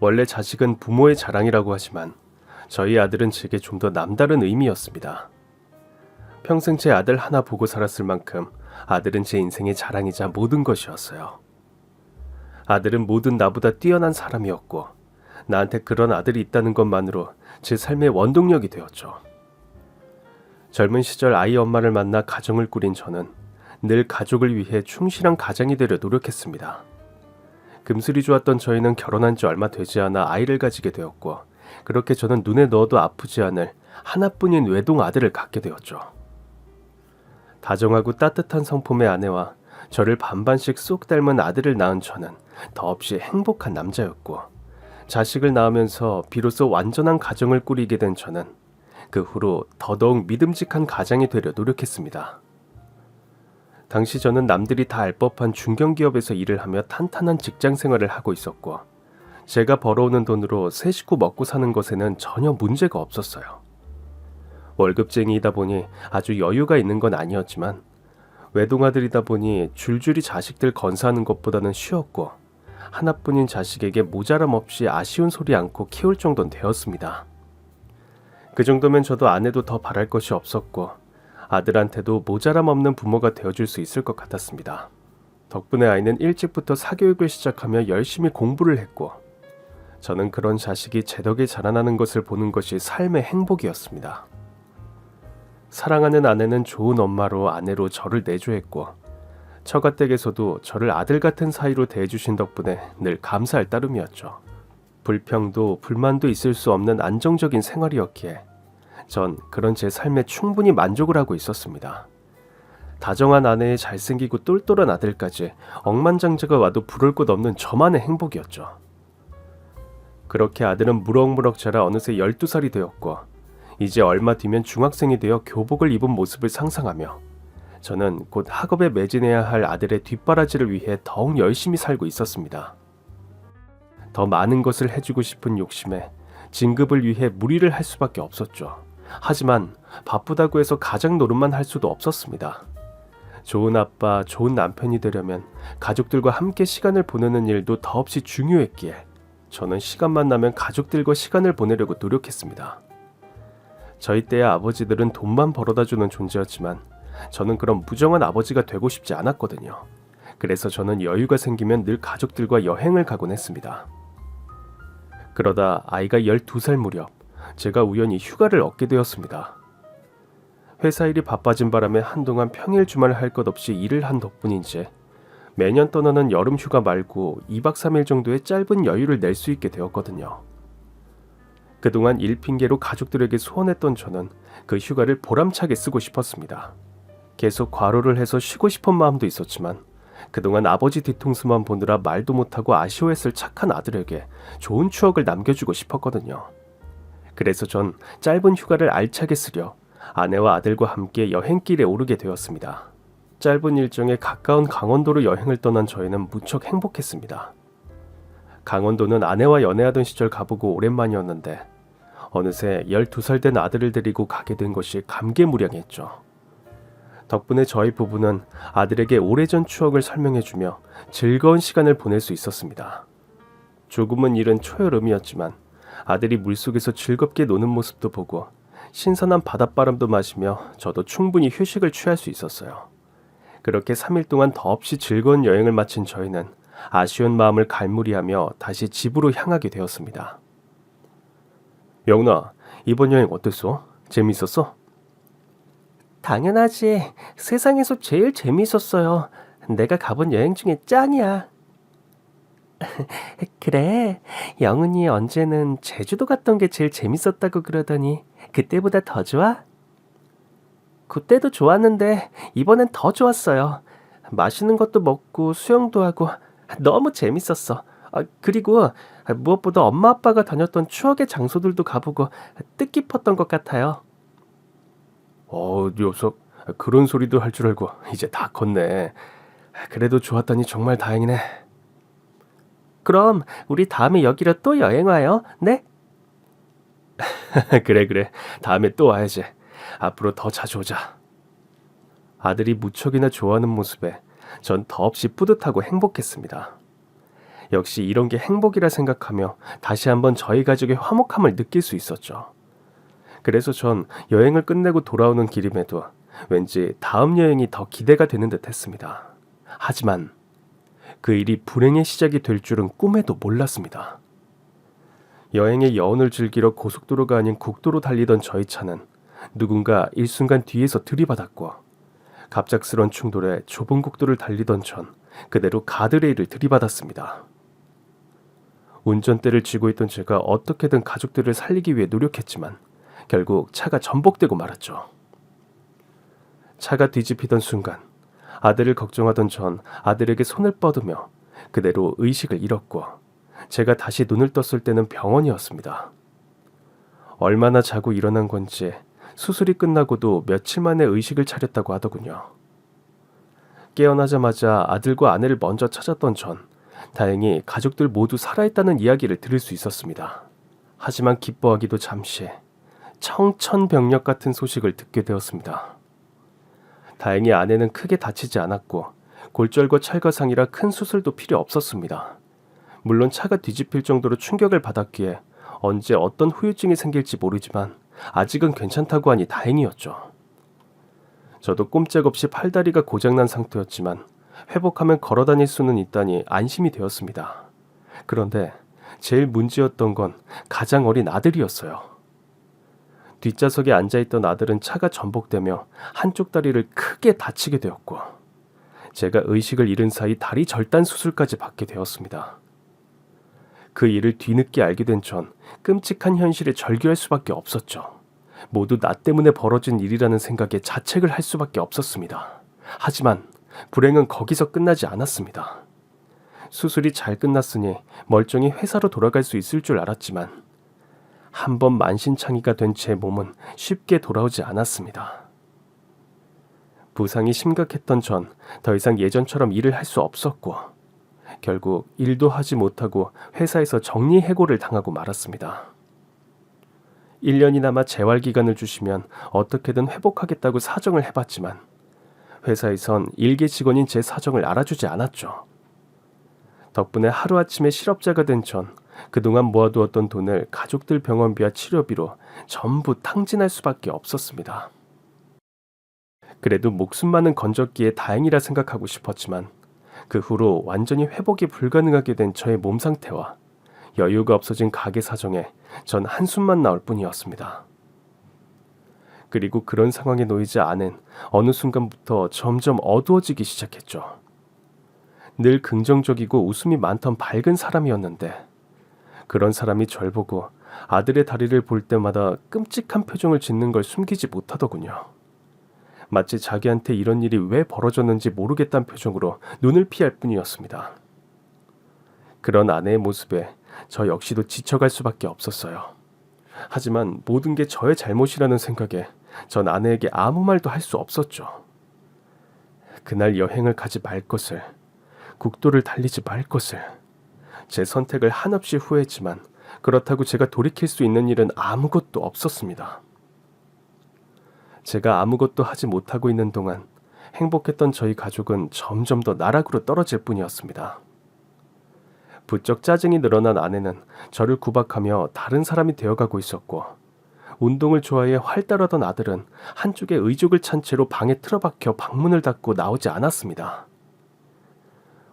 원래 자식은 부모의 자랑이라고 하지만 저희 아들은 제게 좀 더 남다른 의미였습니다. 평생 제 아들 하나 보고 살았을 만큼 아들은 제 인생의 자랑이자 모든 것이었어요. 아들은 모든 나보다 뛰어난 사람이었고 나한테 그런 아들이 있다는 것만으로 제 삶의 원동력이 되었죠. 젊은 시절 아이 엄마를 만나 가정을 꾸린 저는 늘 가족을 위해 충실한 가장이 되려 노력했습니다. 금슬이 좋았던 저희는 결혼한 지 얼마 되지 않아 아이를 가지게 되었고 그렇게 저는 눈에 넣어도 아프지 않을 하나뿐인 외동 아들을 갖게 되었죠. 다정하고 따뜻한 성품의 아내와 저를 반반씩 쏙 닮은 아들을 낳은 저는 더없이 행복한 남자였고 자식을 낳으면서 비로소 완전한 가정을 꾸리게 된 저는 그 후로 더더욱 믿음직한 가장이 되려 노력했습니다. 당시 저는 남들이 다 알 법한 중견기업에서 일을 하며 탄탄한 직장 생활을 하고 있었고 제가 벌어오는 돈으로 세 식구 먹고 사는 것에는 전혀 문제가 없었어요. 월급쟁이이다 보니 아주 여유가 있는 건 아니었지만 외동아들이다 보니 줄줄이 자식들 건사하는 것보다는 쉬웠고 하나뿐인 자식에게 모자람 없이 아쉬운 소리 않고 키울 정도는 되었습니다. 그 정도면 저도 아내도 더 바랄 것이 없었고 아들한테도 모자람 없는 부모가 되어줄 수 있을 것 같았습니다. 덕분에 아이는 일찍부터 사교육을 시작하며 열심히 공부를 했고 저는 그런 자식이 제 덕에 자라나는 것을 보는 것이 삶의 행복이었습니다. 사랑하는 아내는 좋은 엄마로 아내로 저를 내조했고 처가댁에서도 저를 아들 같은 사이로 대해주신 덕분에 늘 감사할 따름이었죠. 불평도 불만도 있을 수 없는 안정적인 생활이었기에 전 그런 제 삶에 충분히 만족을 하고 있었습니다. 다정한 아내의 잘생기고 똘똘한 아들까지 억만장자가 와도 부러울 것 없는 저만의 행복이었죠. 그렇게 아들은 무럭무럭 자라 어느새 12살이 되었고 이제 얼마 뒤면 중학생이 되어 교복을 입은 모습을 상상하며 저는 곧 학업에 매진해야 할 아들의 뒷바라지를 위해 더욱 열심히 살고 있었습니다. 더 많은 것을 해주고 싶은 욕심에 진급을 위해 무리를 할 수밖에 없었죠. 하지만 바쁘다고 해서 가장 노릇만 할 수도 없었습니다. 좋은 아빠, 좋은 남편이 되려면 가족들과 함께 시간을 보내는 일도 더없이 중요했기에 저는 시간만 나면 가족들과 시간을 보내려고 노력했습니다. 저희 때의 아버지들은 돈만 벌어다주는 존재였지만 저는 그런 무정한 아버지가 되고 싶지 않았거든요. 그래서 저는 여유가 생기면 늘 가족들과 여행을 가곤 했습니다. 그러다 아이가 12살 무렵 제가 우연히 휴가를 얻게 되었습니다. 회사 일이 바빠진 바람에 한동안 평일 주말 할 것 없이 일을 한 덕분인지 매년 떠나는 여름 휴가 말고 2박 3일 정도의 짧은 여유를 낼 수 있게 되었거든요. 그동안 일 핑계로 가족들에게 소원했던 저는 그 휴가를 보람차게 쓰고 싶었습니다. 계속 과로를 해서 쉬고 싶은 마음도 있었지만 그동안 아버지 뒤통수만 보느라 말도 못하고 아쉬워했을 착한 아들에게 좋은 추억을 남겨주고 싶었거든요. 그래서 전 짧은 휴가를 알차게 쓰려 아내와 아들과 함께 여행길에 오르게 되었습니다. 짧은 일정에 가까운 강원도로 여행을 떠난 저희는 무척 행복했습니다. 강원도는 아내와 연애하던 시절 가보고 오랜만이었는데 어느새 12살 된 아들을 데리고 가게 된 것이 감개무량했죠. 덕분에 저희 부부는 아들에게 오래전 추억을 설명해주며 즐거운 시간을 보낼 수 있었습니다. 조금은 이른 초여름이었지만 아들이 물속에서 즐겁게 노는 모습도 보고 신선한 바닷바람도 마시며 저도 충분히 휴식을 취할 수 있었어요. 그렇게 3일 동안 더없이 즐거운 여행을 마친 저희는 아쉬운 마음을 갈무리하며 다시 집으로 향하게 되었습니다. 영훈아, 이번 여행 어땠어? 재밌었어? 당연하지. 세상에서 제일 재밌었어요. 내가 가본 여행 중에 짱이야. 그래, 영훈이 언제는 제주도 갔던 게 제일 재밌었다고 그러더니 그때보다 더 좋아? 그때도 좋았는데 이번엔 더 좋았어요. 맛있는 것도 먹고 수영도 하고 너무 재밌었어. 그리고 무엇보다 엄마 아빠가 다녔던 추억의 장소들도 가보고 뜻깊었던 것 같아요. 녀석, 그런 소리도 할 줄 알고 이제 다 컸네. 그래도 좋았다니 정말 다행이네. 그럼 우리 다음에 여기로 또 여행 와요. 네? 그래. 다음에 또 와야지. 앞으로 더 자주 오자. 아들이 무척이나 좋아하는 모습에 전 더없이 뿌듯하고 행복했습니다. 역시 이런 게 행복이라 생각하며 다시 한번 저희 가족의 화목함을 느낄 수 있었죠. 그래서 전 여행을 끝내고 돌아오는 길임에도 왠지 다음 여행이 더 기대가 되는 듯 했습니다. 하지만 그 일이 불행의 시작이 될 줄은 꿈에도 몰랐습니다. 여행의 여운을 즐기러 고속도로가 아닌 국도로 달리던 저희 차는 누군가 일순간 뒤에서 들이받았고, 갑작스런 충돌에 좁은 국도를 달리던 전 그대로 가드레일을 들이받았습니다. 운전대를 쥐고 있던 제가 어떻게든 가족들을 살리기 위해 노력했지만 결국 차가 전복되고 말았죠. 차가 뒤집히던 순간 아들을 걱정하던 전 아들에게 손을 뻗으며 그대로 의식을 잃었고, 제가 다시 눈을 떴을 때는 병원이었습니다. 얼마나 자고 일어난 건지 수술이 끝나고도 며칠 만에 의식을 차렸다고 하더군요. 깨어나자마자 아들과 아내를 먼저 찾았던 전 다행히 가족들 모두 살아있다는 이야기를 들을 수 있었습니다. 하지만 기뻐하기도 잠시 청천벽력 같은 소식을 듣게 되었습니다. 다행히 아내는 크게 다치지 않았고 골절과 찰과상이라 큰 수술도 필요 없었습니다. 물론 차가 뒤집힐 정도로 충격을 받았기에 언제 어떤 후유증이 생길지 모르지만 아직은 괜찮다고 하니 다행이었죠. 저도 꼼짝없이 팔다리가 고장난 상태였지만 회복하면 걸어다닐 수는 있다니 안심이 되었습니다. 그런데 제일 문제였던 건 가장 어린 아들이었어요. 뒷좌석에 앉아있던 아들은 차가 전복되며 한쪽 다리를 크게 다치게 되었고, 제가 의식을 잃은 사이 다리 절단 수술까지 받게 되었습니다. 그 일을 뒤늦게 알게 된 전 끔찍한 현실에 절규할 수밖에 없었죠. 모두 나 때문에 벌어진 일이라는 생각에 자책을 할 수밖에 없었습니다. 하지만 불행은 거기서 끝나지 않았습니다. 수술이 잘 끝났으니 멀쩡히 회사로 돌아갈 수 있을 줄 알았지만 한번 만신창이가 된 제 몸은 쉽게 돌아오지 않았습니다. 부상이 심각했던 전 더 이상 예전처럼 일을 할 수 없었고, 결국 일도 하지 못하고 회사에서 정리해고를 당하고 말았습니다. 1년이나마 재활기간을 주시면 어떻게든 회복하겠다고 사정을 해봤지만 회사에선 일개 직원인 제 사정을 알아주지 않았죠. 덕분에 하루아침에 실업자가 된 전 그동안 모아두었던 돈을 가족들 병원비와 치료비로 전부 탕진할 수밖에 없었습니다. 그래도 목숨만은 건졌기에 다행이라 생각하고 싶었지만 그 후로 완전히 회복이 불가능하게 된 저의 몸 상태와 여유가 없어진 가게 사정에 전 한숨만 나올 뿐이었습니다. 그리고 그런 상황에 놓이자 아는 어느 순간부터 점점 어두워지기 시작했죠. 늘 긍정적이고 웃음이 많던 밝은 사람이었는데 그런 사람이 절 보고 아들의 다리를 볼 때마다 끔찍한 표정을 짓는 걸 숨기지 못하더군요. 마치 자기한테 이런 일이 왜 벌어졌는지 모르겠다는 표정으로 눈을 피할 뿐이었습니다. 그런 아내의 모습에 저 역시도 지쳐갈 수밖에 없었어요. 하지만 모든 게 저의 잘못이라는 생각에 전 아내에게 아무 말도 할 수 없었죠. 그날 여행을 가지 말 것을, 국도를 달리지 말 것을, 제 선택을 한없이 후회했지만 그렇다고 제가 돌이킬 수 있는 일은 아무것도 없었습니다. 제가 아무것도 하지 못하고 있는 동안 행복했던 저희 가족은 점점 더 나락으로 떨어질 뿐이었습니다. 부쩍 짜증이 늘어난 아내는 저를 구박하며 다른 사람이 되어가고 있었고, 운동을 좋아해 활달하던 아들은 한쪽에 의족을 찬 채로 방에 틀어박혀 방문을 닫고 나오지 않았습니다.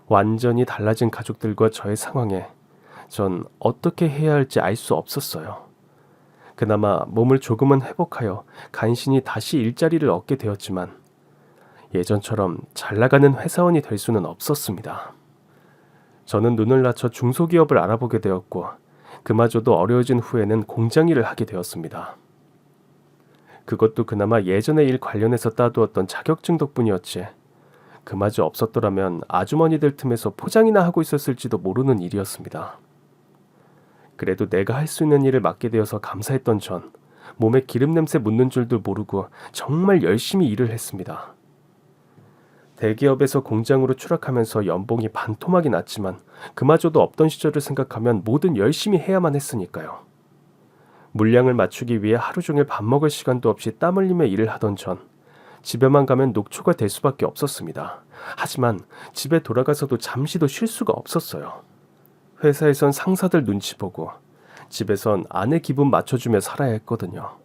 완전히 달라진 가족들과 저의 상황에 전 어떻게 해야 할지 알 수 없었어요. 그나마 몸을 조금은 회복하여 간신히 다시 일자리를 얻게 되었지만 예전처럼 잘 나가는 회사원이 될 수는 없었습니다. 저는 눈을 낮춰 중소기업을 알아보게 되었고 그마저도 어려워진 후에는 공장 일을 하게 되었습니다. 그것도 그나마 예전의 일 관련해서 따두었던 자격증 덕분이었지 그마저 없었더라면 아주머니들 틈에서 포장이나 하고 있었을지도 모르는 일이었습니다. 그래도 내가 할 수 있는 일을 맡게 되어서 감사했던 전 몸에 기름 냄새 묻는 줄도 모르고 정말 열심히 일을 했습니다. 대기업에서 공장으로 추락하면서 연봉이 반토막이 났지만 그마저도 없던 시절을 생각하면 뭐든 열심히 해야만 했으니까요. 물량을 맞추기 위해 하루 종일 밥 먹을 시간도 없이 땀 흘리며 일을 하던 전 집에만 가면 녹초가 될 수밖에 없었습니다. 하지만 집에 돌아가서도 잠시도 쉴 수가 없었어요. 회사에선 상사들 눈치 보고 집에선 아내 기분 맞춰주며 살아야 했거든요.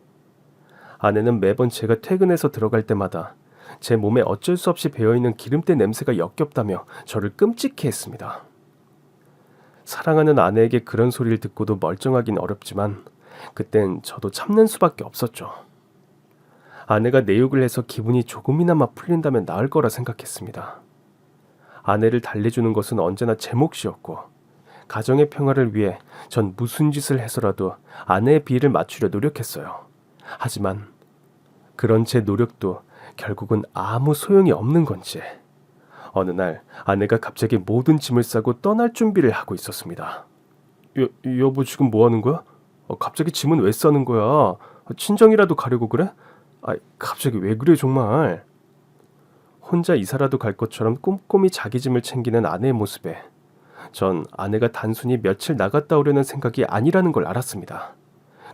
아내는 매번 제가 퇴근해서 들어갈 때마다 제 몸에 어쩔 수 없이 배어있는 기름때 냄새가 역겹다며 저를 끔찍해 했습니다. 사랑하는 아내에게 그런 소리를 듣고도 멀쩡하긴 어렵지만 그땐 저도 참는 수밖에 없었죠. 아내가 내 욕을 해서 기분이 조금이나마 풀린다면 나을 거라 생각했습니다. 아내를 달래주는 것은 언제나 제 몫이었고 가정의 평화를 위해 전 무슨 짓을 해서라도 아내의 비위를 맞추려 노력했어요. 하지만 그런 제 노력도 결국은 아무 소용이 없는 건지 어느 날 아내가 갑자기 모든 짐을 싸고 떠날 준비를 하고 있었습니다. 여보 지금 뭐 하는 거야? 갑자기 짐은 왜 싸는 거야? 친정이라도 가려고 그래? 갑자기 왜 그래 정말? 혼자 이사라도 갈 것처럼 꼼꼼히 자기 짐을 챙기는 아내의 모습에 전 아내가 단순히 며칠 나갔다 오려는 생각이 아니라는 걸 알았습니다.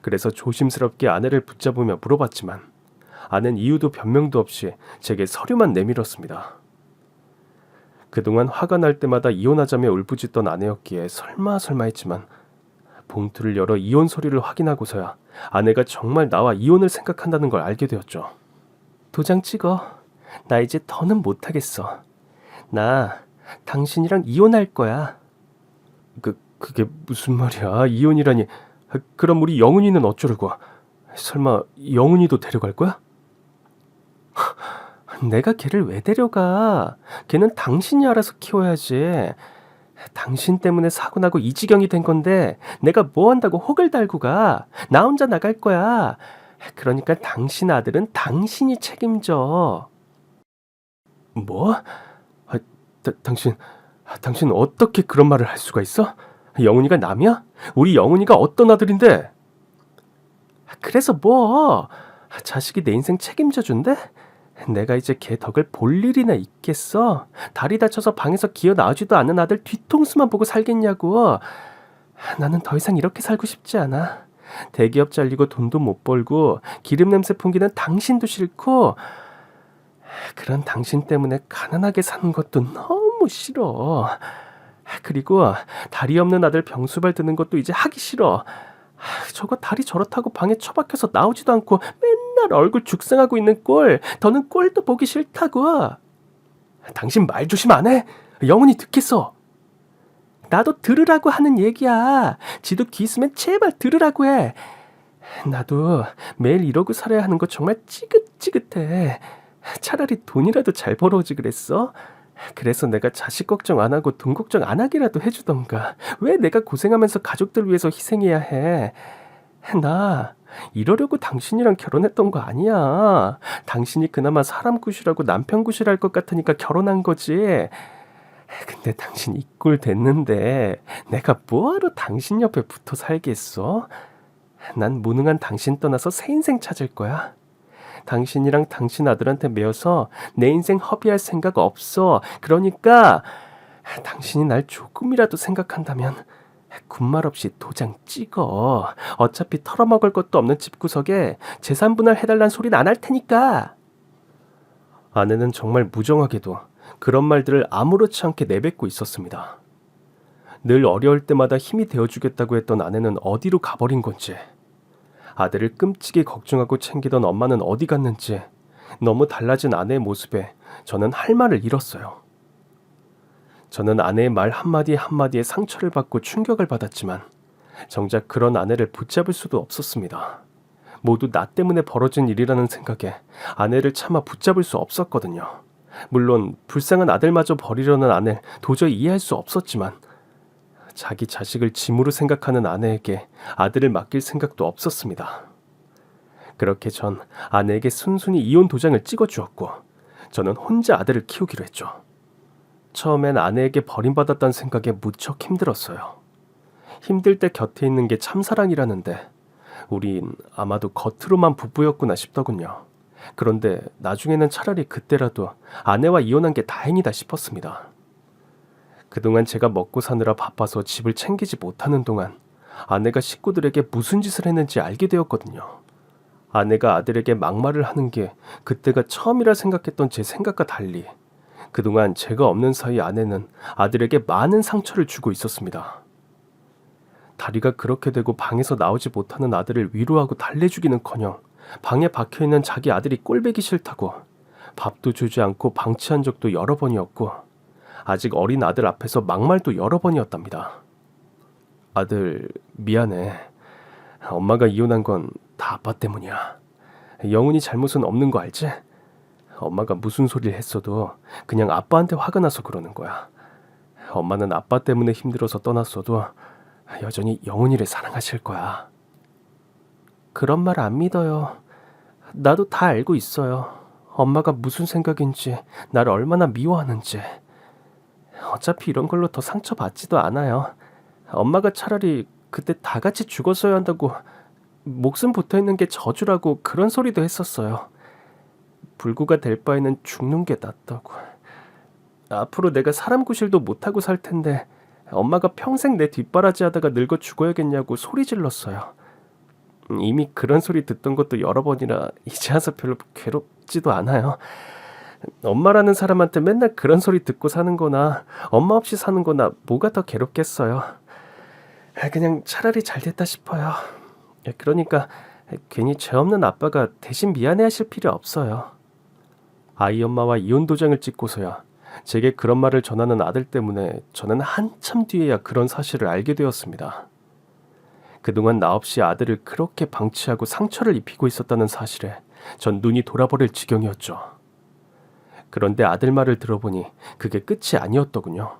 그래서 조심스럽게 아내를 붙잡으며 물어봤지만 아내는 이유도 변명도 없이 제게 서류만 내밀었습니다. 그동안 화가 날 때마다 이혼하자며 울부짖던 아내였기에 설마 했지만 봉투를 열어 이혼 서류를 확인하고서야 아내가 정말 나와 이혼을 생각한다는 걸 알게 되었죠. 도장 찍어. 나 이제 더는 못하겠어. 나 당신이랑 이혼할 거야. 그게 무슨 말이야? 이혼이라니. 그럼 우리 영은이는 어쩌려고? 설마 영은이도 데려갈 거야? 내가 걔를 왜 데려가? 걔는 당신이 알아서 키워야지. 당신 때문에 사고 나고 이 지경이 된 건데 내가 뭐 한다고 혹을 달고 가. 나 혼자 나갈 거야. 그러니까 당신 아들은 당신이 책임져. 뭐? 당신 어떻게 그런 말을 할 수가 있어? 영훈이가 남이야? 우리 영훈이가 어떤 아들인데? 그래서 뭐? 자식이 내 인생 책임져 준대? 내가 이제 걔 덕을 볼 일이나 있겠어? 다리 다쳐서 방에서 기어 나오지도 않은 아들 뒤통수만 보고 살겠냐고. 나는 더 이상 이렇게 살고 싶지 않아. 대기업 잘리고 돈도 못 벌고 기름 냄새 풍기는 당신도 싫고 그런 당신 때문에 가난하게 사는 것도 너무 싫어. 그리고 다리 없는 아들 병수발 드는 것도 이제 하기 싫어. 저거 다리 저렇다고 방에 처박혀서 나오지도 않고 맨날 얼굴 죽상하고 있는 꼴, 더는 꼴도 보기 싫다고. 당신 말 조심 안 해? 영훈이 듣겠어. 나도 들으라고 하는 얘기야. 지도 귀 있으면 제발 들으라고 해. 나도 매일 이러고 살아야 하는 거 정말 찌긋찌긋해. 차라리 돈이라도 잘 벌어오지 그랬어? 그래서 내가 자식 걱정 안 하고 돈 걱정 안 하기라도 해주던가. 왜 내가 고생하면서 가족들 위해서 희생해야 해? 나 이러려고 당신이랑 결혼했던 거 아니야. 당신이 그나마 사람 구실하고 남편 구실할 것 같으니까 결혼한 거지. 근데 당신 이 꼴 됐는데 내가 뭐하러 당신 옆에 붙어 살겠어? 난 무능한 당신 떠나서 새 인생 찾을 거야. 당신이랑 당신 아들한테 매여서 내 인생 허비할 생각 없어. 그러니까 당신이 날 조금이라도 생각한다면 군말 없이 도장 찍어. 어차피 털어먹을 것도 없는 집구석에 재산 분할 해달란 소리는 안 할 테니까. 아내는 정말 무정하게도 그런 말들을 아무렇지 않게 내뱉고 있었습니다. 늘 어려울 때마다 힘이 되어주겠다고 했던 아내는 어디로 가버린 건지, 아들을 끔찍이 걱정하고 챙기던 엄마는 어디 갔는지 너무 달라진 아내의 모습에 저는 할 말을 잃었어요. 저는 아내의 말 한마디 한마디에 상처를 받고 충격을 받았지만 정작 그런 아내를 붙잡을 수도 없었습니다. 모두 나 때문에 벌어진 일이라는 생각에 아내를 차마 붙잡을 수 없었거든요. 물론 불쌍한 아들마저 버리려는 아내를 도저히 이해할 수 없었지만 자기 자식을 짐으로 생각하는 아내에게 아들을 맡길 생각도 없었습니다. 그렇게 전 아내에게 순순히 이혼 도장을 찍어주었고 저는 혼자 아들을 키우기로 했죠. 처음엔 아내에게 버림받았다는 생각에 무척 힘들었어요. 힘들 때 곁에 있는 게 참사랑이라는데 우린 아마도 겉으로만 부부였구나 싶더군요. 그런데 나중에는 차라리 그때라도 아내와 이혼한 게 다행이다 싶었습니다. 그동안 제가 먹고 사느라 바빠서 집을 챙기지 못하는 동안 아내가 식구들에게 무슨 짓을 했는지 알게 되었거든요. 아내가 아들에게 막말을 하는 게 그때가 처음이라 생각했던 제 생각과 달리 그동안 제가 없는 사이 아내는 아들에게 많은 상처를 주고 있었습니다. 다리가 그렇게 되고 방에서 나오지 못하는 아들을 위로하고 달래주기는커녕 방에 박혀있는 자기 아들이 꼴보기 싫다고 밥도 주지 않고 방치한 적도 여러 번이었고 아직 어린 아들 앞에서 막말도 여러 번이었답니다. 아들, 미안해. 엄마가 이혼한 건 다 아빠 때문이야. 영훈이 잘못은 없는 거 알지? 엄마가 무슨 소리를 했어도 그냥 아빠한테 화가 나서 그러는 거야. 엄마는 아빠 때문에 힘들어서 떠났어도 여전히 영훈이를 사랑하실 거야. 그런 말 안 믿어요. 나도 다 알고 있어요. 엄마가 무슨 생각인지, 나를 얼마나 미워하는지. 어차피 이런 걸로 더 상처받지도 않아요. 엄마가 차라리 그때 다 같이 죽었어야 한다고 목숨 붙어있는 게 저주라고 그런 소리도 했었어요. 불구가 될 바에는 죽는 게 낫다고. 앞으로 내가 사람 구실도 못하고 살 텐데 엄마가 평생 내 뒷바라지 하다가 늙어 죽어야겠냐고 소리 질렀어요. 이미 그런 소리 듣던 것도 여러 번이라 이제 와서 별로 괴롭지도 않아요. 엄마라는 사람한테 맨날 그런 소리 듣고 사는 거나 엄마 없이 사는 거나 뭐가 더 괴롭겠어요. 그냥 차라리 잘 됐다 싶어요. 그러니까 괜히 죄 없는 아빠가 대신 미안해하실 필요 없어요. 아이 엄마와 이혼 도장을 찍고서야 제게 그런 말을 전하는 아들 때문에 저는 한참 뒤에야 그런 사실을 알게 되었습니다. 그동안 나 없이 아들을 그렇게 방치하고 상처를 입히고 있었다는 사실에 전 눈이 돌아버릴 지경이었죠. 그런데 아들 말을 들어보니 그게 끝이 아니었더군요.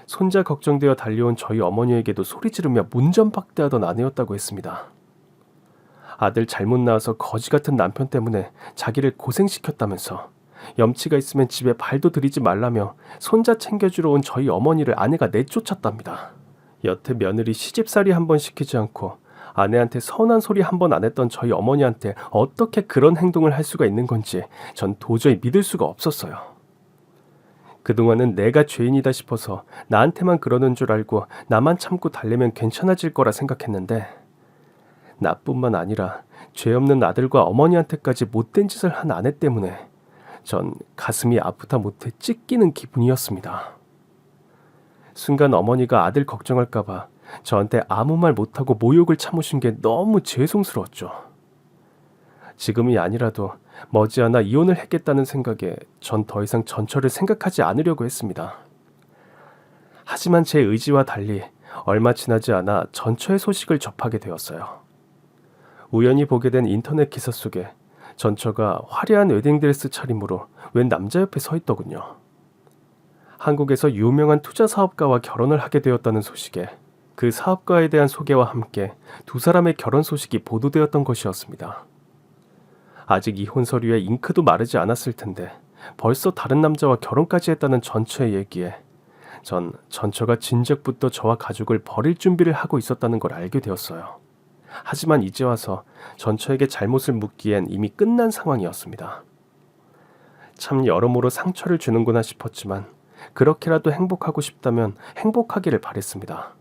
손자 걱정되어 달려온 저희 어머니에게도 소리 지르며 문전박대하던 아내였다고 했습니다. 아들 잘못 낳아서 거지 같은 남편 때문에 자기를 고생시켰다면서 염치가 있으면 집에 발도 들이지 말라며 손자 챙겨주러 온 저희 어머니를 아내가 내쫓았답니다. 여태 며느리 시집살이 한 번 시키지 않고 아내한테 서운한 소리 한 번 안 했던 저희 어머니한테 어떻게 그런 행동을 할 수가 있는 건지 전 도저히 믿을 수가 없었어요. 그동안은 내가 죄인이다 싶어서 나한테만 그러는 줄 알고 나만 참고 달래면 괜찮아질 거라 생각했는데 나뿐만 아니라 죄 없는 아들과 어머니한테까지 못된 짓을 한 아내 때문에 전 가슴이 아프다 못해 찢기는 기분이었습니다. 순간 어머니가 아들 걱정할까봐 저한테 아무 말 못하고 모욕을 참으신 게 너무 죄송스러웠죠. 지금이 아니라도 머지않아 이혼을 했겠다는 생각에 전 더 이상 전처를 생각하지 않으려고 했습니다. 하지만 제 의지와 달리 얼마 지나지 않아 전처의 소식을 접하게 되었어요. 우연히 보게 된 인터넷 기사 속에 전처가 화려한 웨딩드레스 차림으로 웬 남자 옆에 서 있더군요. 한국에서 유명한 투자 사업가와 결혼을 하게 되었다는 소식에 그 사업가에 대한 소개와 함께 두 사람의 결혼 소식이 보도되었던 것이었습니다. 아직 이혼 서류에 잉크도 마르지 않았을 텐데 벌써 다른 남자와 결혼까지 했다는 전처의 얘기에 전 전처가 진작부터 저와 가족을 버릴 준비를 하고 있었다는 걸 알게 되었어요. 하지만 이제 와서 전처에게 잘못을 묻기엔 이미 끝난 상황이었습니다. 참 여러모로 상처를 주는구나 싶었지만 그렇게라도 행복하고 싶다면 행복하기를 바랬습니다.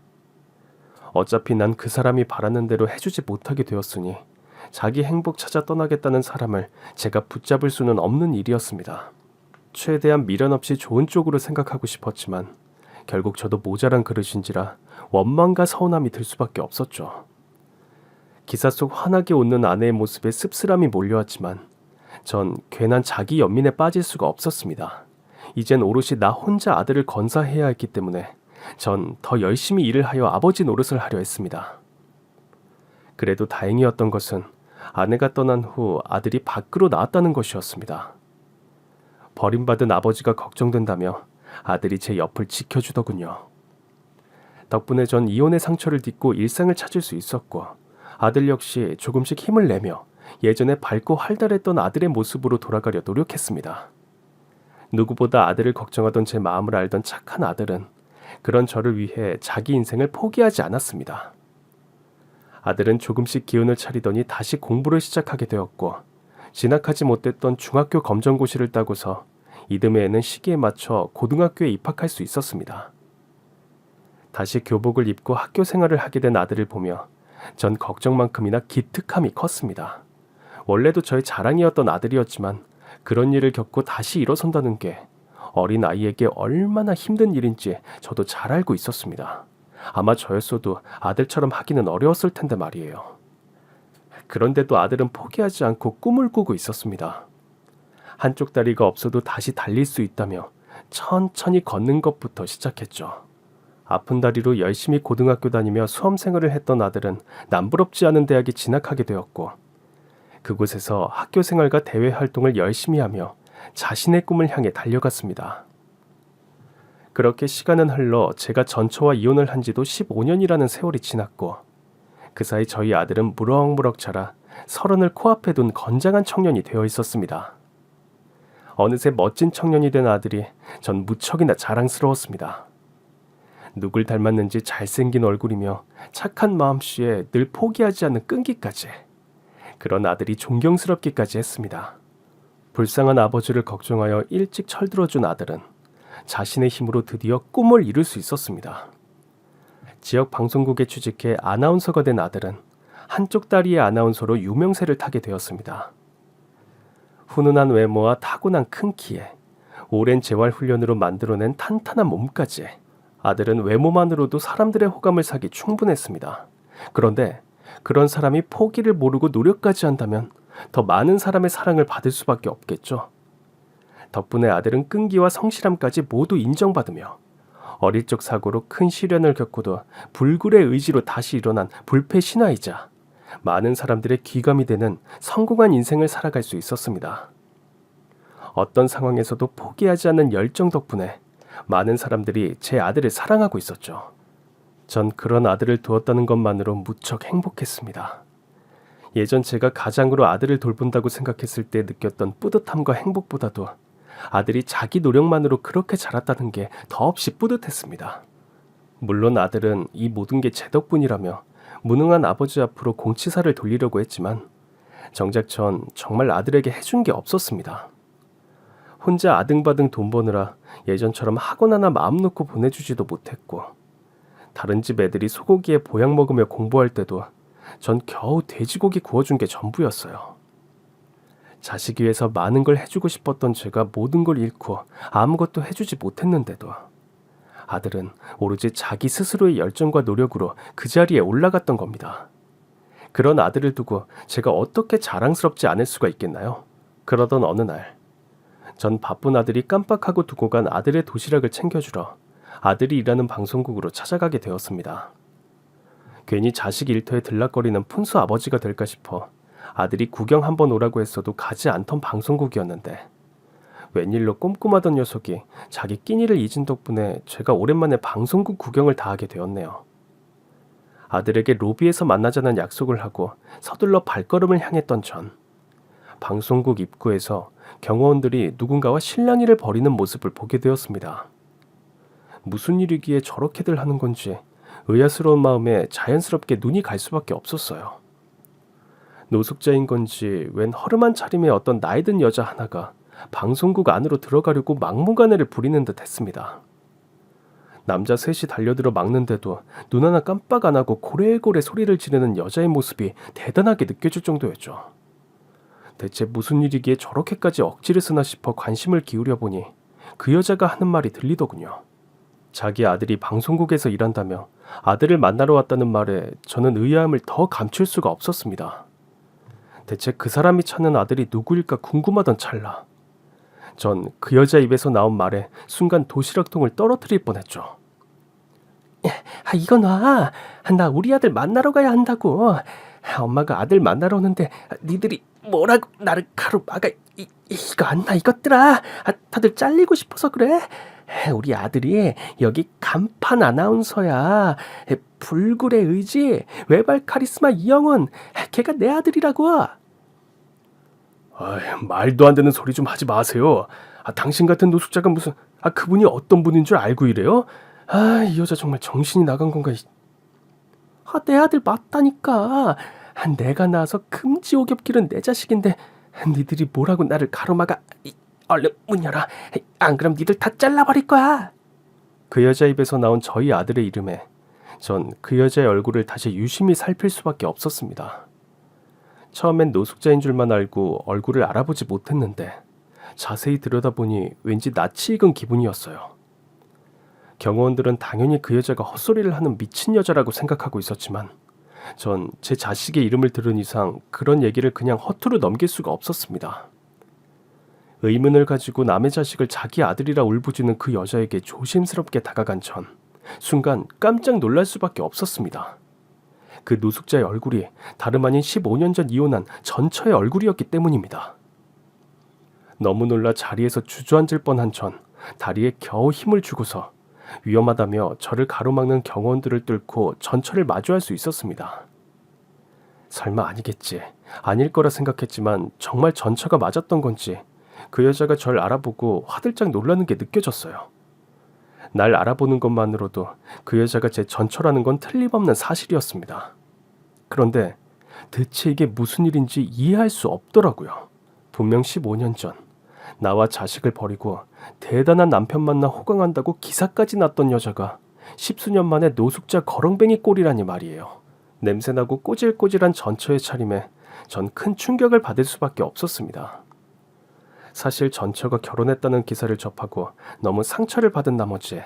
어차피 난 그 사람이 바라는 대로 해주지 못하게 되었으니 자기 행복 찾아 떠나겠다는 사람을 제가 붙잡을 수는 없는 일이었습니다. 최대한 미련 없이 좋은 쪽으로 생각하고 싶었지만 결국 저도 모자란 그릇인지라 원망과 서운함이 들 수밖에 없었죠. 기사 속 환하게 웃는 아내의 모습에 씁쓸함이 몰려왔지만 전 괜한 자기 연민에 빠질 수가 없었습니다. 이젠 오롯이 나 혼자 아들을 건사해야 했기 때문에 전 더 열심히 일을 하여 아버지 노릇을 하려 했습니다. 그래도 다행이었던 것은 아내가 떠난 후 아들이 밖으로 나왔다는 것이었습니다. 버림받은 아버지가 걱정된다며 아들이 제 옆을 지켜주더군요. 덕분에 전 이혼의 상처를 딛고 일상을 찾을 수 있었고 아들 역시 조금씩 힘을 내며 예전에 밝고 활달했던 아들의 모습으로 돌아가려 노력했습니다. 누구보다 아들을 걱정하던 제 마음을 알던 착한 아들은 그런 저를 위해 자기 인생을 포기하지 않았습니다. 아들은 조금씩 기운을 차리더니 다시 공부를 시작하게 되었고 진학하지 못했던 중학교 검정고시를 따고서 이듬해에는 시기에 맞춰 고등학교에 입학할 수 있었습니다. 다시 교복을 입고 학교 생활을 하게 된 아들을 보며 전 걱정만큼이나 기특함이 컸습니다. 원래도 저의 자랑이었던 아들이었지만 그런 일을 겪고 다시 일어선다는 게 어린 아이에게 얼마나 힘든 일인지 저도 잘 알고 있었습니다. 아마 저였어도 아들처럼 하기는 어려웠을 텐데 말이에요. 그런데도 아들은 포기하지 않고 꿈을 꾸고 있었습니다. 한쪽 다리가 없어도 다시 달릴 수 있다며 천천히 걷는 것부터 시작했죠. 아픈 다리로 열심히 고등학교 다니며 수험생활을 했던 아들은 남부럽지 않은 대학에 진학하게 되었고, 그곳에서 학교 생활과 대외 활동을 열심히 하며 자신의 꿈을 향해 달려갔습니다. 그렇게 시간은 흘러 제가 전처와 이혼을 한 지도 15년이라는 세월이 지났고, 그 사이 저희 아들은 무럭무럭 자라 30을 코앞에 둔 건장한 청년이 되어 있었습니다. 어느새 멋진 청년이 된 아들이 전 무척이나 자랑스러웠습니다. 누굴 닮았는지 잘생긴 얼굴이며 착한 마음씨에 늘 포기하지 않는 끈기까지, 그런 아들이 존경스럽기까지 했습니다. 불쌍한 아버지를 걱정하여 일찍 철들어준 아들은 자신의 힘으로 드디어 꿈을 이룰 수 있었습니다. 지역 방송국에 취직해 아나운서가 된 아들은 한쪽 다리의 아나운서로 유명세를 타게 되었습니다. 훈훈한 외모와 타고난 큰 키에 오랜 재활 훈련으로 만들어낸 탄탄한 몸까지, 아들은 외모만으로도 사람들의 호감을 사기 충분했습니다. 그런데 그런 사람이 포기를 모르고 노력까지 한다면 더 많은 사람의 사랑을 받을 수밖에 없겠죠. 덕분에 아들은 끈기와 성실함까지 모두 인정받으며 어릴 적 사고로 큰 시련을 겪고도 불굴의 의지로 다시 일어난 불패 신화이자 많은 사람들의 귀감이 되는 성공한 인생을 살아갈 수 있었습니다. 어떤 상황에서도 포기하지 않는 열정 덕분에 많은 사람들이 제 아들을 사랑하고 있었죠. 전 그런 아들을 두었다는 것만으로 무척 행복했습니다. 예전 제가 가장으로 아들을 돌본다고 생각했을 때 느꼈던 뿌듯함과 행복보다도 아들이 자기 노력만으로 그렇게 자랐다는 게 더없이 뿌듯했습니다. 물론 아들은 이 모든 게 제 덕분이라며 무능한 아버지 앞으로 공치사를 돌리려고 했지만, 정작 전 정말 아들에게 해준 게 없었습니다. 혼자 아등바등 돈 버느라 예전처럼 학원 하나 마음 놓고 보내주지도 못했고, 다른 집 애들이 소고기에 보약 먹으며 공부할 때도 전 겨우 돼지고기 구워준 게 전부였어요. 자식 위해서 많은 걸 해주고 싶었던 제가 모든 걸 잃고 아무것도 해주지 못했는데도 아들은 오로지 자기 스스로의 열정과 노력으로 그 자리에 올라갔던 겁니다. 그런 아들을 두고 제가 어떻게 자랑스럽지 않을 수가 있겠나요? 그러던 어느 날, 전 바쁜 아들이 깜빡하고 두고 간 아들의 도시락을 챙겨주러 아들이 일하는 방송국으로 찾아가게 되었습니다. 괜히 자식 일터에 들락거리는 푼수 아버지가 될까 싶어 아들이 구경 한번 오라고 했어도 가지 않던 방송국이었는데, 웬일로 꼼꼼하던 녀석이 자기 끼니를 잊은 덕분에 제가 오랜만에 방송국 구경을 다 하게 되었네요. 아들에게 로비에서 만나자는 약속을 하고 서둘러 발걸음을 향했던 전, 방송국 입구에서 경호원들이 누군가와 실랑이를 벌이는 모습을 보게 되었습니다. 무슨 일이기에 저렇게들 하는 건지 의아스러운 마음에 자연스럽게 눈이 갈 수밖에 없었어요. 노숙자인 건지 웬 허름한 차림의 어떤 나이든 여자 하나가 방송국 안으로 들어가려고 막무가내를 부리는 듯 했습니다. 남자 셋이 달려들어 막는데도 눈 하나 깜빡 안 하고 고래고래 소리를 지르는 여자의 모습이 대단하게 느껴질 정도였죠. 대체 무슨 일이기에 저렇게까지 억지를 쓰나 싶어 관심을 기울여 보니 그 여자가 하는 말이 들리더군요. 자기 아들이 방송국에서 일한다며 아들을 만나러 왔다는 말에 저는 의아함을 더 감출 수가 없었습니다. 대체 그 사람이 찾는 아들이 누구일까 궁금하던 찰나, 전 그 여자 입에서 나온 말에 순간 도시락통을 떨어뜨릴 뻔했죠. 이거 놔. 나 우리 아들 만나러 가야 한다고. 엄마가 아들 만나러 오는데 니들이 뭐라고 나를 가로막아. 이거 안 나 이것들아. 다들 잘리고 싶어서 그래. 우리 아들이 여기 간판 아나운서야. 불굴의 의지, 외발 카리스마 이영훈. 걔가 내 아들이라고. 말도 안 되는 소리 좀 하지 마세요. 당신 같은 노숙자가 무슨 그분이 어떤 분인 줄 알고 이래요? 이 여자 정말 정신이 나간 건가. 내 아들 맞다니까. 내가 낳아서 금지옥엽 기른 내 자식인데 니들이 뭐라고 나를 가로막아. 얼른 문 열어. 안 그럼 니들 다 잘라버릴 거야. 그 여자 입에서 나온 저희 아들의 이름에 전 그 여자의 얼굴을 다시 유심히 살필 수밖에 없었습니다. 처음엔 노숙자인 줄만 알고 얼굴을 알아보지 못했는데 자세히 들여다보니 왠지 낯이 익은 기분이었어요. 경호원들은 당연히 그 여자가 헛소리를 하는 미친 여자라고 생각하고 있었지만 전 제 자식의 이름을 들은 이상 그런 얘기를 그냥 허투루 넘길 수가 없었습니다. 의문을 가지고 남의 자식을 자기 아들이라 울부짖는 그 여자에게 조심스럽게 다가간 전 순간 깜짝 놀랄 수밖에 없었습니다. 그 노숙자의 얼굴이 다름 아닌 15년 전 이혼한 전처의 얼굴이었기 때문입니다. 너무 놀라 자리에서 주저앉을 뻔한 전 다리에 겨우 힘을 주고서 위험하다며 저를 가로막는 경호원들을 뚫고 전처를 마주할 수 있었습니다. 설마 아니겠지, 아닐 거라 생각했지만 정말 전처가 맞았던 건지 그 여자가 절 알아보고 화들짝 놀라는 게 느껴졌어요. 날 알아보는 것만으로도 그 여자가 제 전처라는 건 틀림없는 사실이었습니다. 그런데 대체 이게 무슨 일인지 이해할 수 없더라고요. 분명 15년 전 나와 자식을 버리고 대단한 남편 만나 호강한다고 기사까지 났던 여자가 10수년 만에 노숙자 거렁뱅이 꼴이라니 말이에요. 냄새나고 꼬질꼬질한 전처의 차림에 전 큰 충격을 받을 수밖에 없었습니다. 사실 전처가 결혼했다는 기사를 접하고 너무 상처를 받은 나머지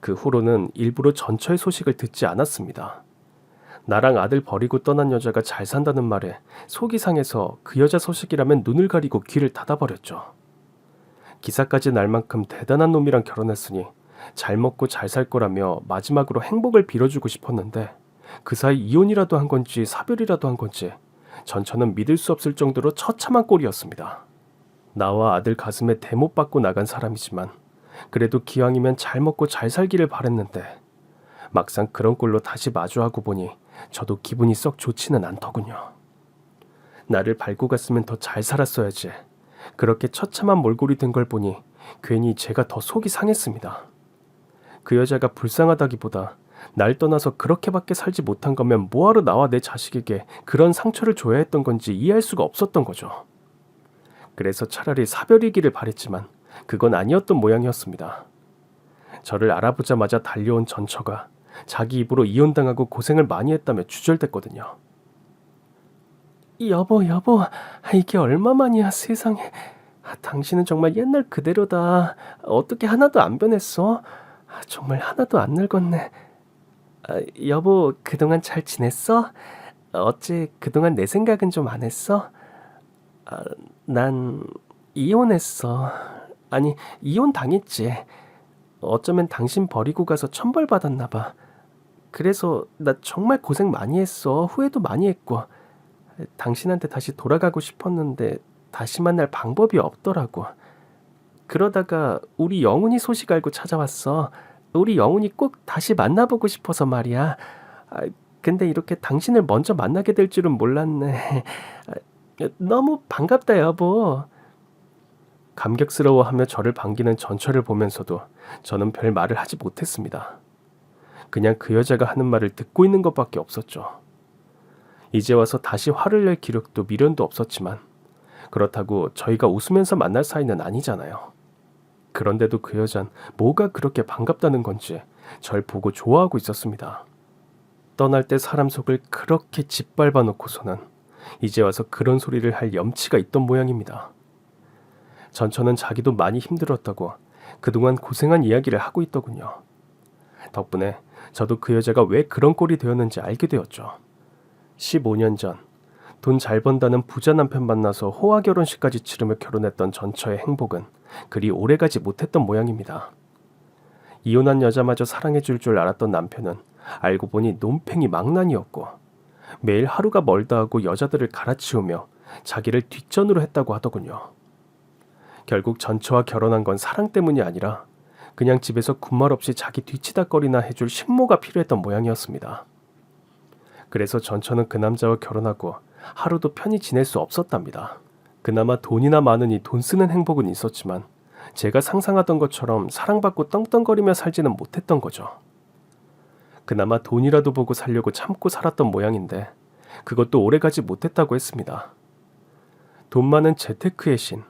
그 후로는 일부러 전처의 소식을 듣지 않았습니다. 나랑 아들 버리고 떠난 여자가 잘 산다는 말에 속이 상해서 그 여자 소식이라면 눈을 가리고 귀를 닫아버렸죠. 기사까지 날 만큼 대단한 놈이랑 결혼했으니 잘 먹고 잘 살 거라며 마지막으로 행복을 빌어주고 싶었는데 그 사이 이혼이라도 한 건지 사별이라도 한 건지 전처는 믿을 수 없을 정도로 처참한 꼴이었습니다. 나와 아들 가슴에 대못 받고 나간 사람이지만 그래도 기왕이면 잘 먹고 잘 살기를 바랬는데 막상 그런 꼴로 다시 마주하고 보니 저도 기분이 썩 좋지는 않더군요. 나를 밟고 갔으면 더 잘 살았어야지. 그렇게 처참한 몰골이 된 걸 보니 괜히 제가 더 속이 상했습니다. 그 여자가 불쌍하다기보다 날 떠나서 그렇게밖에 살지 못한 거면 뭐하러 나와 내 자식에게 그런 상처를 줘야 했던 건지 이해할 수가 없었던 거죠. 그래서 차라리 사별이기를 바랬지만 그건 아니었던 모양이었습니다. 저를 알아보자마자 달려온 전처가 자기 입으로 이혼당하고 고생을 많이 했다며 주절댔거든요. 여보, 이게 얼마만이야 세상에. 당신은 정말 옛날 그대로다. 어떻게 하나도 안 변했어? 정말 하나도 안 늙었네. 여보, 그동안 잘 지냈어? 어째 그동안 내 생각은 좀 안 했어? 난 이혼했어. 아니, 이혼 당했지. 어쩌면 당신 버리고 가서 천벌 받았나 봐. 그래서 나 정말 고생 많이 했어. 후회도 많이 했고. 당신한테 다시 돌아가고 싶었는데 다시 만날 방법이 없더라고. 그러다가 우리 영훈이 소식 알고 찾아왔어. 우리 영훈이 꼭 다시 만나보고 싶어서 말이야. 근데 이렇게 당신을 먼저 만나게 될 줄은 몰랐네. 너무 반갑다 여보. 감격스러워하며 저를 반기는 전처를 보면서도 저는 별 말을 하지 못했습니다. 그냥 그 여자가 하는 말을 듣고 있는 것밖에 없었죠. 이제 와서 다시 화를 낼 기력도 미련도 없었지만 그렇다고 저희가 웃으면서 만날 사이는 아니잖아요. 그런데도 그 여잔 뭐가 그렇게 반갑다는 건지 절 보고 좋아하고 있었습니다. 떠날 때 사람 속을 그렇게 짓밟아 놓고서는 이제 와서 그런 소리를 할 염치가 있던 모양입니다. 전처는 자기도 많이 힘들었다고 그동안 고생한 이야기를 하고 있더군요. 덕분에 저도 그 여자가 왜 그런 꼴이 되었는지 알게 되었죠. 15년 전 돈 잘 번다는 부자 남편 만나서 호화 결혼식까지 치르며 결혼했던 전처의 행복은 그리 오래가지 못했던 모양입니다. 이혼한 여자마저 사랑해줄 줄 알았던 남편은 알고 보니 논팽이 망난이었고 매일 하루가 멀다 하고 여자들을 갈아치우며 자기를 뒷전으로 했다고 하더군요. 결국 전처와 결혼한 건 사랑 때문이 아니라 그냥 집에서 군말 없이 자기 뒤치다거리나 해줄 식모가 필요했던 모양이었습니다. 그래서 전처는 그 남자와 결혼하고 하루도 편히 지낼 수 없었답니다. 그나마 돈이나 많으니 돈 쓰는 행복은 있었지만 제가 상상하던 것처럼 사랑받고 떵떵거리며 살지는 못했던 거죠. 그나마 돈이라도 보고 살려고 참고 살았던 모양인데 그것도 오래가지 못했다고 했습니다. 돈 많은 재테크의 신,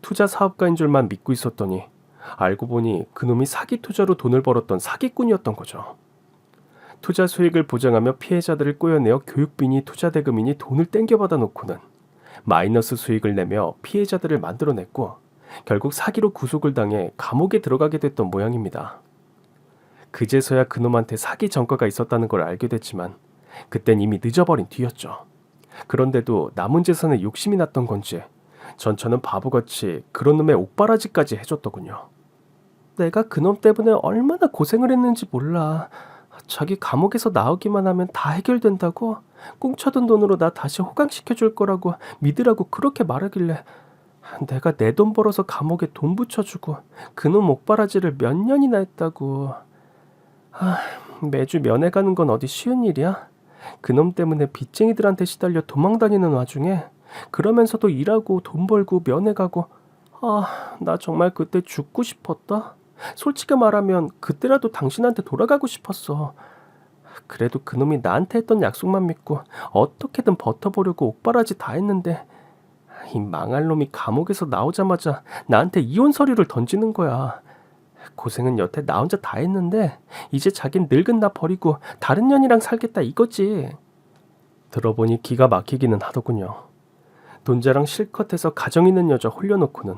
투자 사업가인 줄만 믿고 있었더니 알고 보니 그놈이 사기 투자로 돈을 벌었던 사기꾼이었던 거죠. 투자 수익을 보장하며 피해자들을 꼬여내어 교육비니 투자 대금이니 돈을 땡겨받아 놓고는 마이너스 수익을 내며 피해자들을 만들어냈고 결국 사기로 구속을 당해 감옥에 들어가게 됐던 모양입니다. 그제서야 그놈한테 사기 전과가 있었다는 걸 알게 됐지만 그땐 이미 늦어버린 뒤였죠. 그런데도 남은 재산에 욕심이 났던 건지 전처는 바보같이 그런 놈의 옥바라지까지 해줬더군요. 내가 그놈 때문에 얼마나 고생을 했는지 몰라. 자기 감옥에서 나오기만 하면 다 해결된다고 꽁쳐둔 돈으로 나 다시 호강시켜줄 거라고 믿으라고 그렇게 말하길래 내가 내 돈 벌어서 감옥에 돈 붙여주고 그놈 옥바라지를 몇 년이나 했다고. 매주 면회 가는 건 어디 쉬운 일이야? 그놈 때문에 빚쟁이들한테 시달려 도망다니는 와중에 그러면서도 일하고 돈 벌고 면회 가고. 나 정말 그때 죽고 싶었다. 솔직히 말하면 그때라도 당신한테 돌아가고 싶었어. 그래도 그놈이 나한테 했던 약속만 믿고 어떻게든 버텨보려고 옥바라지 다 했는데 이 망할 놈이 감옥에서 나오자마자 나한테 이혼 서류를 던지는 거야. 고생은 여태 나 혼자 다 했는데 이제 자긴 늙은 나 버리고 다른 년이랑 살겠다 이거지. 들어보니 기가 막히기는 하더군요. 돈자랑 실컷 해서 가정 있는 여자 홀려놓고는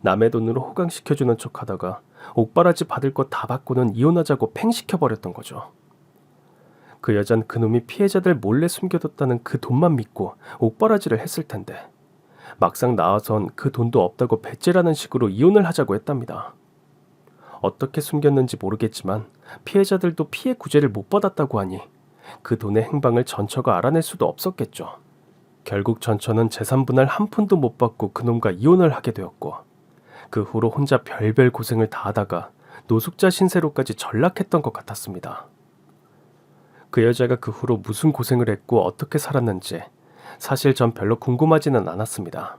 남의 돈으로 호강시켜주는 척하다가 옥바라지 받을 거 다 받고는 이혼하자고 팽시켜버렸던 거죠. 그 여잔 그놈이 피해자들 몰래 숨겨뒀다는 그 돈만 믿고 옥바라지를 했을 텐데 막상 나와선 그 돈도 없다고 배째라는 식으로 이혼을 하자고 했답니다. 어떻게 숨겼는지 모르겠지만 피해자들도 피해 구제를 못 받았다고 하니 그 돈의 행방을 전처가 알아낼 수도 없었겠죠. 결국 전처는 재산 분할 한 푼도 못 받고 그놈과 이혼을 하게 되었고 그 후로 혼자 별별 고생을 다 하다가 노숙자 신세로까지 전락했던 것 같았습니다. 그 여자가 그 후로 무슨 고생을 했고 어떻게 살았는지 사실 전 별로 궁금하지는 않았습니다.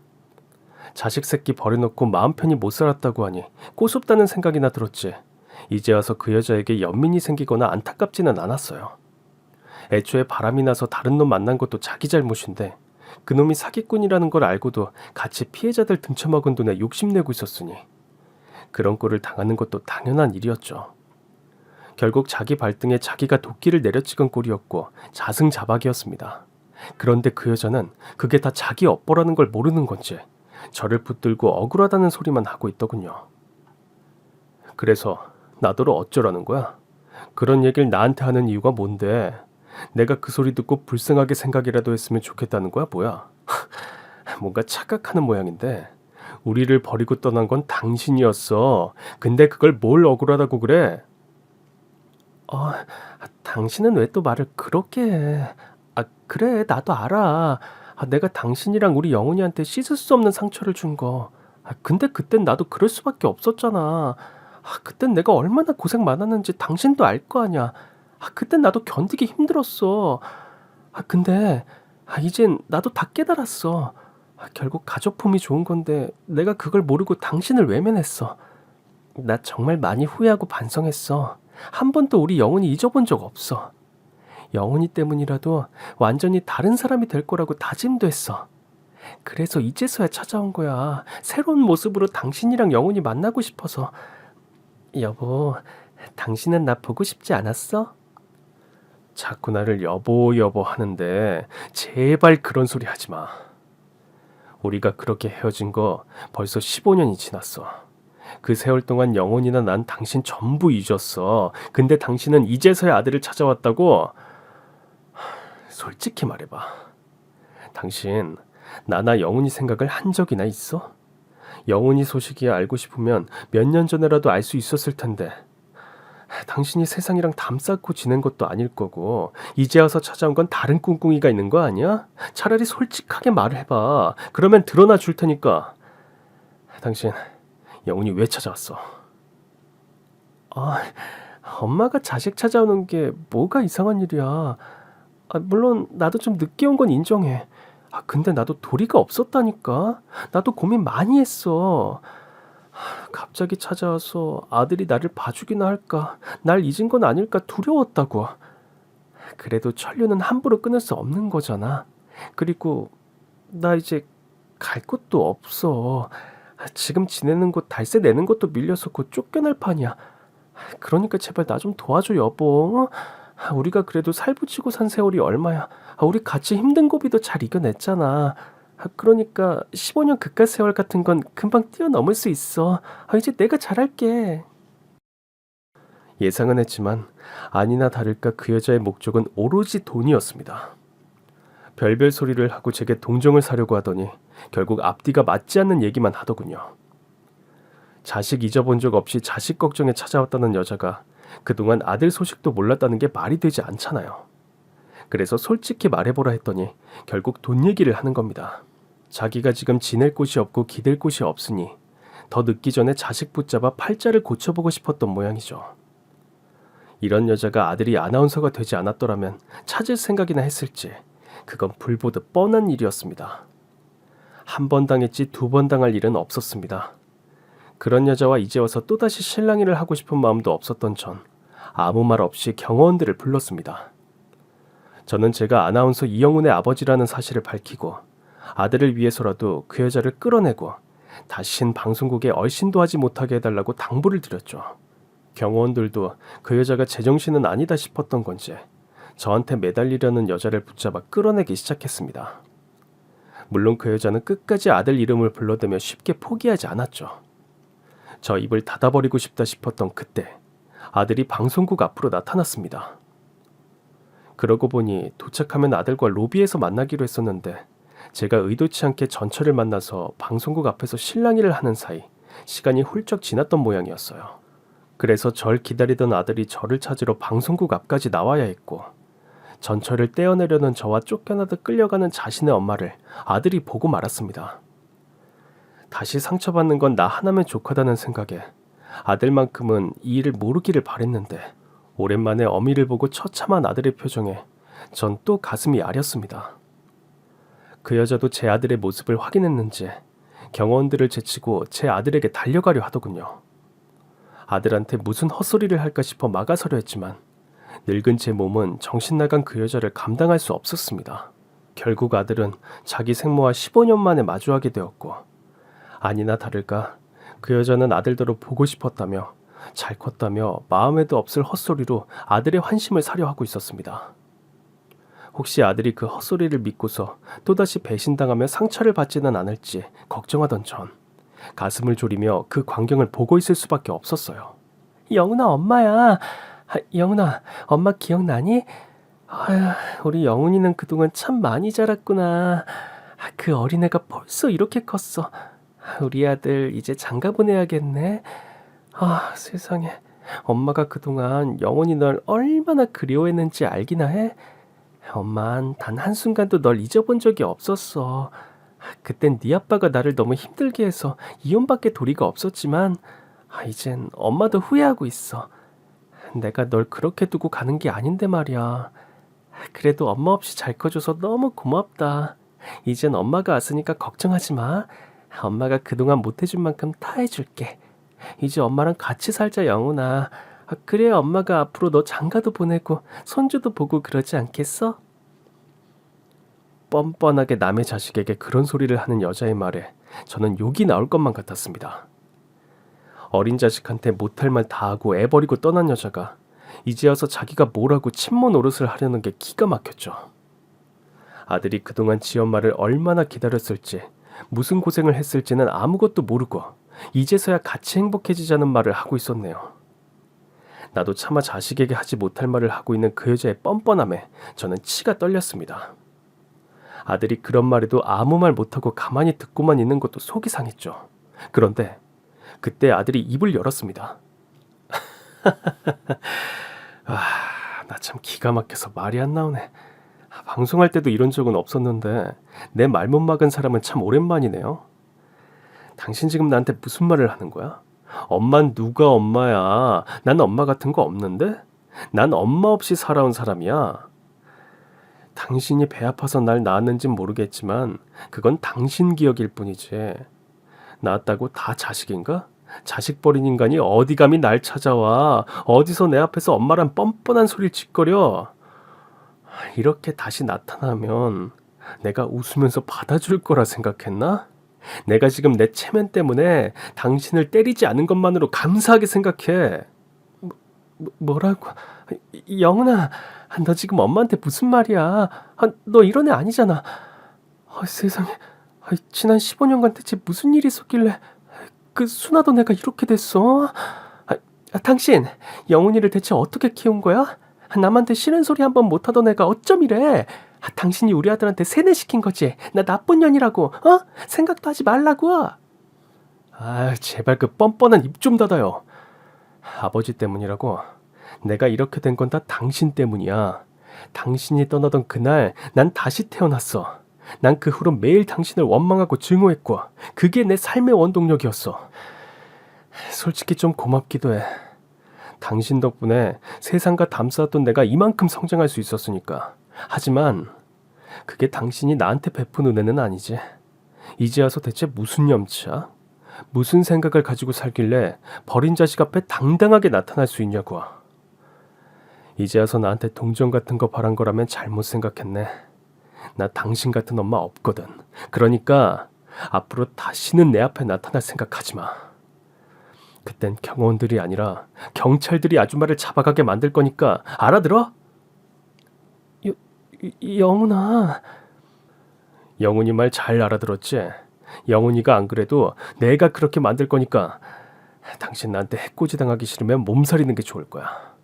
자식 새끼 버려놓고 마음 편히 못 살았다고 하니 꼬숩다는 생각이나 들었지 이제 와서 그 여자에게 연민이 생기거나 안타깝지는 않았어요. 애초에 바람이 나서 다른 놈 만난 것도 자기 잘못인데 그놈이 사기꾼이라는 걸 알고도 같이 피해자들 등쳐먹은 돈에 욕심내고 있었으니 그런 꼴을 당하는 것도 당연한 일이었죠. 결국 자기 발등에 자기가 도끼를 내려찍은 꼴이었고 자승자박이었습니다. 그런데 그 여자는 그게 다 자기 업보라는 걸 모르는 건지 저를 붙들고 억울하다는 소리만 하고 있더군요. 그래서 나더러 어쩌라는 거야? 그런 얘기를 나한테 하는 이유가 뭔데? 내가 그 소리 듣고 불쌍하게 생각이라도 했으면 좋겠다는 거야 뭐야? 뭔가 착각하는 모양인데 우리를 버리고 떠난 건 당신이었어. 근데 그걸 뭘 억울하다고 그래? 당신은 왜 또 말을 그렇게 해? 그래 나도 알아. 내가 당신이랑 우리 영훈이한테 씻을 수 없는 상처를 준 거. 근데 그땐 나도 그럴 수밖에 없었잖아. 그땐 내가 얼마나 고생 많았는지 당신도 알 거 아니야. 그땐 나도 견디기 힘들었어. 근데 이젠 나도 다 깨달았어. 결국 가족품이 좋은 건데 내가 그걸 모르고 당신을 외면했어. 나 정말 많이 후회하고 반성했어. 한 번도 우리 영훈이 잊어본 적 없어. 영훈이 때문이라도 완전히 다른 사람이 될 거라고 다짐도 했어. 그래서 이제서야 찾아온 거야. 새로운 모습으로 당신이랑 영훈이 만나고 싶어서. 여보, 당신은 나 보고 싶지 않았어? 자꾸 나를 여보 여보 하는데 제발 그런 소리 하지 마. 우리가 그렇게 헤어진 거 벌써 15년이 지났어. 그 세월 동안 영혼이나 난 당신 전부 잊었어. 근데 당신은 이제서야 아들을 찾아왔다고? 솔직히 말해봐. 당신 나나 영훈이 생각을 한 적이나 있어? 영훈이 소식이 알고 싶으면 몇 년 전에라도 알 수 있었을 텐데. 당신이 세상이랑 담쌓고 지낸 것도 아닐 거고 이제 와서 찾아온 건 다른 꿍꿍이가 있는 거 아니야? 차라리 솔직하게 말을 해봐. 그러면 드러나 줄 테니까. 당신 영훈이 왜 찾아왔어? 엄마가 자식 찾아오는 게 뭐가 이상한 일이야. 물론 나도 좀 늦게 온 건 인정해. 근데 나도 도리가 없었다니까. 나도 고민 많이 했어. 갑자기 찾아와서 아들이 나를 봐주기나 할까, 날 잊은 건 아닐까 두려웠다고. 그래도 천류는 함부로 끊을 수 없는 거잖아. 그리고 나 이제 갈 곳도 없어. 지금 지내는 곳 달세 내는 것도 밀려서 곧 쫓겨날 판이야. 그러니까 제발 나 좀 도와줘 여보. 우리가 그래도 살붙이고 산 세월이 얼마야. 우리 같이 힘든 고비도 잘 이겨냈잖아. 그러니까 15년 그깟 세월 같은 건 금방 뛰어넘을 수 있어. 이제 내가 잘할게. 예상은 했지만 아니나 다를까 그 여자의 목적은 오로지 돈이었습니다. 별별 소리를 하고 제게 동정을 사려고 하더니 결국 앞뒤가 맞지 않는 얘기만 하더군요. 자식 잊어본 적 없이 자식 걱정에 찾아왔다는 여자가 그동안 아들 소식도 몰랐다는 게 말이 되지 않잖아요. 그래서 솔직히 말해보라 했더니 결국 돈 얘기를 하는 겁니다. 자기가 지금 지낼 곳이 없고 기댈 곳이 없으니 더 늦기 전에 자식 붙잡아 팔자를 고쳐보고 싶었던 모양이죠. 이런 여자가 아들이 아나운서가 되지 않았더라면 찾을 생각이나 했을지 그건 불보듯 뻔한 일이었습니다. 한 번 당했지 두 번 당할 일은 없었습니다. 그런 여자와 이제 와서 또다시 실랑이를 하고 싶은 마음도 없었던 전 아무 말 없이 경호원들을 불렀습니다. 저는 제가 아나운서 이영훈의 아버지라는 사실을 밝히고 아들을 위해서라도 그 여자를 끌어내고 다신 방송국에 얼씬도 하지 못하게 해달라고 당부를 드렸죠. 경호원들도 그 여자가 제정신은 아니다 싶었던 건지 저한테 매달리려는 여자를 붙잡아 끌어내기 시작했습니다. 물론 그 여자는 끝까지 아들 이름을 불러대며 쉽게 포기하지 않았죠. 저 입을 닫아버리고 싶다 싶었던 그때 아들이 방송국 앞으로 나타났습니다. 그러고 보니 도착하면 아들과 로비에서 만나기로 했었는데 제가 의도치 않게 전철을 만나서 방송국 앞에서 실랑이를 하는 사이 시간이 훌쩍 지났던 모양이었어요. 그래서 절 기다리던 아들이 저를 찾으러 방송국 앞까지 나와야 했고 전철을 떼어내려는 저와 쫓겨나듯 끌려가는 자신의 엄마를 아들이 보고 말았습니다. 다시 상처받는 건 나 하나면 족하다는 생각에 아들만큼은 이 일을 모르기를 바랬는데 오랜만에 어미를 보고 처참한 아들의 표정에 전 또 가슴이 아렸습니다. 그 여자도 제 아들의 모습을 확인했는지 경호원들을 제치고 제 아들에게 달려가려 하더군요. 아들한테 무슨 헛소리를 할까 싶어 막아서려 했지만 늙은 제 몸은 정신 나간 그 여자를 감당할 수 없었습니다. 결국 아들은 자기 생모와 15년 만에 마주하게 되었고 아니나 다를까 그 여자는 아들더러 보고 싶었다며 잘 컸다며 마음에도 없을 헛소리로 아들의 환심을 사려 하고 있었습니다. 혹시 아들이 그 헛소리를 믿고서 또다시 배신당하며 상처를 받지는 않을지 걱정하던 전 가슴을 졸이며 그 광경을 보고 있을 수밖에 없었어요. 영훈아 엄마야. 영훈아 엄마 기억나니? 우리 영훈이는 그동안 참 많이 자랐구나. 그 어린애가 벌써 이렇게 컸어. 우리 아들 이제 장가 보내야겠네. 세상에. 엄마가 그동안 영훈이 널 얼마나 그리워했는지 알기나 해? 엄만 단 한순간도 널 잊어본 적이 없었어. 그땐 네 아빠가 나를 너무 힘들게 해서 이혼밖에 도리가 없었지만 이젠 엄마도 후회하고 있어. 내가 널 그렇게 두고 가는 게 아닌데 말이야. 그래도 엄마 없이 잘 커줘서 너무 고맙다. 이젠 엄마가 왔으니까 걱정하지 마. 엄마가 그동안 못해준 만큼 다 해줄게. 이제 엄마랑 같이 살자 영훈아. 그래야 엄마가 앞으로 너 장가도 보내고 손주도 보고 그러지 않겠어? 뻔뻔하게 남의 자식에게 그런 소리를 하는 여자의 말에 저는 욕이 나올 것만 같았습니다. 어린 자식한테 못할 말 다 하고 애 버리고 떠난 여자가 이제 와서 자기가 뭐라고 친모 노릇을 하려는 게 기가 막혔죠. 아들이 그동안 지 엄마를 얼마나 기다렸을지 무슨 고생을 했을지는 아무것도 모르고 이제서야 같이 행복해지자는 말을 하고 있었네요. 나도 차마 자식에게 하지 못할 말을 하고 있는 그 여자의 뻔뻔함에 저는 치가 떨렸습니다. 아들이 그런 말에도 아무 말 못하고 가만히 듣고만 있는 것도 속이 상했죠. 그런데 그때 아들이 입을 열었습니다. 나 참 기가 막혀서 말이 안 나오네. 방송할 때도 이런 적은 없었는데 내 말 못 막은 사람은 참 오랜만이네요. 당신 지금 나한테 무슨 말을 하는 거야? 엄만 누가 엄마야? 난 엄마 같은 거 없는데? 난 엄마 없이 살아온 사람이야. 당신이 배 아파서 날 낳았는진 모르겠지만 그건 당신 기억일 뿐이지. 낳았다고 다 자식인가? 자식 버린 인간이 어디 감히 날 찾아와. 어디서 내 앞에서 엄마란 뻔뻔한 소리를 짓거려. 이렇게 다시 나타나면 내가 웃으면서 받아줄 거라 생각했나? 내가 지금 내 체면 때문에 당신을 때리지 않은 것만으로 감사하게 생각해. 뭐라고? 영훈아, 너 지금 엄마한테 무슨 말이야? 너 이런 애 아니잖아. 세상에. 지난 15년간 대체 무슨 일이 있었길래 그 순하던 애가 이렇게 됐어? 당신, 영훈이를 대체 어떻게 키운 거야? 남한테 싫은 소리 한 번 못하던 애가 어쩜 이래? 당신이 우리 아들한테 세뇌시킨 거지. 나 나쁜 년이라고, 어? 생각도 하지 말라고. 제발 그 뻔뻔한 입 좀 닫아요. 아버지 때문이라고. 내가 이렇게 된 건 다 당신 때문이야. 당신이 떠나던 그날 난 다시 태어났어. 난 그 후로 매일 당신을 원망하고 증오했고 그게 내 삶의 원동력이었어. 솔직히 좀 고맙기도 해. 당신 덕분에 세상과 담쌓았던 내가 이만큼 성장할 수 있었으니까. 하지만 그게 당신이 나한테 베푼 은혜는 아니지. 이제 와서 대체 무슨 염치야? 무슨 생각을 가지고 살길래 버린 자식 앞에 당당하게 나타날 수 있냐고. 이제 와서 나한테 동정 같은 거 바란 거라면 잘못 생각했네. 나 당신 같은 엄마 없거든. 그러니까 앞으로 다시는 내 앞에 나타날 생각하지 마. 그땐 경호원들이 아니라 경찰들이 아줌마를 잡아가게 만들 거니까 알아들어? 영훈아. 영훈이 말 잘 알아들었지? 영훈이가 안 그래도 내가 그렇게 만들 거니까 당신 나한테 해코지 당하기 싫으면 몸살이는 게 좋을 거야.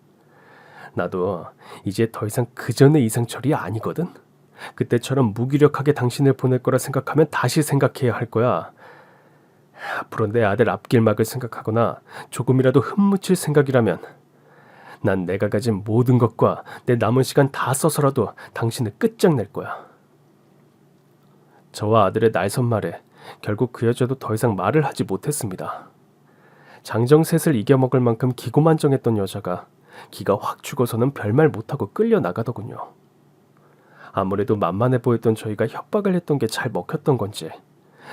나도 이제 더 이상 그전의 이상철이 아니거든. 그때처럼 무기력하게 당신을 보낼 거라 생각하면 다시 생각해야 할 거야. 앞으로 내 아들 앞길 막을 생각하거나 조금이라도 흠묻힐 생각이라면 난 내가 가진 모든 것과 내 남은 시간 다 써서라도 당신을 끝장낼 거야. 저와 아들의 날선말에 결국 그 여자도 더 이상 말을 하지 못했습니다. 장정셋을 이겨먹을 만큼 기고만장했던 여자가 기가 확 죽어서는 별말 못하고 끌려나가더군요. 아무래도 만만해 보였던 저희가 협박을 했던 게 잘 먹혔던 건지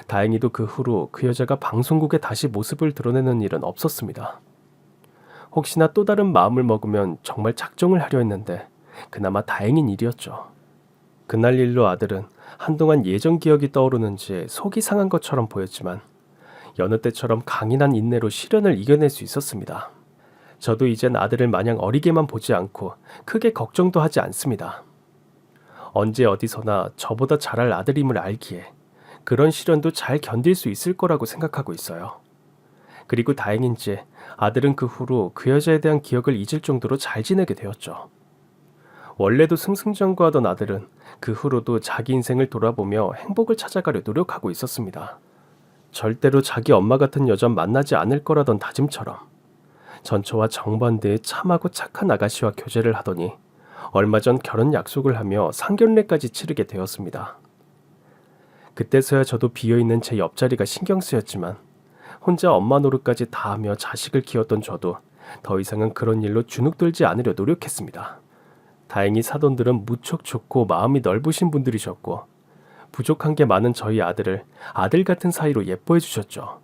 다행히도 그 후로 그 여자가 방송국에 다시 모습을 드러내는 일은 없었습니다. 혹시나 또 다른 마음을 먹으면 정말 작정을 하려 했는데 그나마 다행인 일이었죠. 그날 일로 아들은 한동안 예전 기억이 떠오르는지 속이 상한 것처럼 보였지만 여느 때처럼 강인한 인내로 시련을 이겨낼 수 있었습니다. 저도 이젠 아들을 마냥 어리게만 보지 않고 크게 걱정도 하지 않습니다. 언제 어디서나 저보다 잘할 아들임을 알기에 그런 시련도 잘 견딜 수 있을 거라고 생각하고 있어요. 그리고 다행인지 아들은 그 후로 그 여자에 대한 기억을 잊을 정도로 잘 지내게 되었죠. 원래도 승승장구하던 아들은 그 후로도 자기 인생을 돌아보며 행복을 찾아가려 노력하고 있었습니다. 절대로 자기 엄마 같은 여잔 만나지 않을 거라던 다짐처럼 전처와 정반대의 참하고 착한 아가씨와 교제를 하더니 얼마 전 결혼 약속을 하며 상견례까지 치르게 되었습니다. 그때서야 저도 비어있는 제 옆자리가 신경 쓰였지만 혼자 엄마 노릇까지 다 하며 자식을 키웠던 저도 더 이상은 그런 일로 주눅들지 않으려 노력했습니다. 다행히 사돈들은 무척 좋고 마음이 넓으신 분들이셨고 부족한 게 많은 저희 아들을 아들 같은 사이로 예뻐해 주셨죠.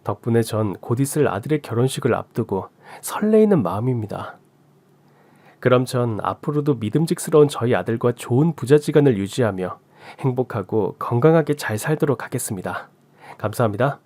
덕분에 전 곧 있을 아들의 결혼식을 앞두고 설레이는 마음입니다. 그럼 전 앞으로도 믿음직스러운 저희 아들과 좋은 부자지간을 유지하며 행복하고 건강하게 잘 살도록 하겠습니다. 감사합니다.